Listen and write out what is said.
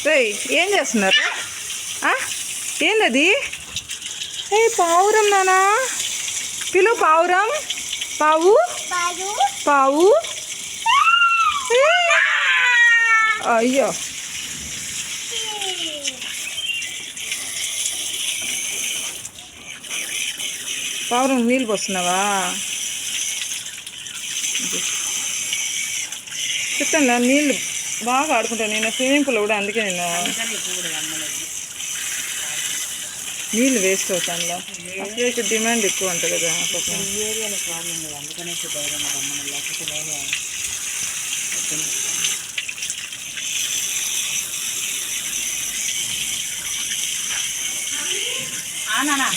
రేయ్ ఏం చేస్తున్నారు? ఏందది? ఏ పావురం నానా, పిలు పావురం. పావు పావు. అయ్యో పావురం నీళ్ళు పోస్తున్నావా? చెప్తాను నీళ్ళు బాగా ఆడుకుంటాను నేను స్విమ్మింగ్ పూల్ కూడా, అందుకే నేను నీళ్ళు వేస్ట్ అవుతాను. అసలు డిమాండ్ ఎక్కువ ఉంటుంది కదా ఏరియాలో ప్రాబ్లం లేదు, అందుకనే ధైర్యంగా రమ్మని, లేకపోతే నేను నానా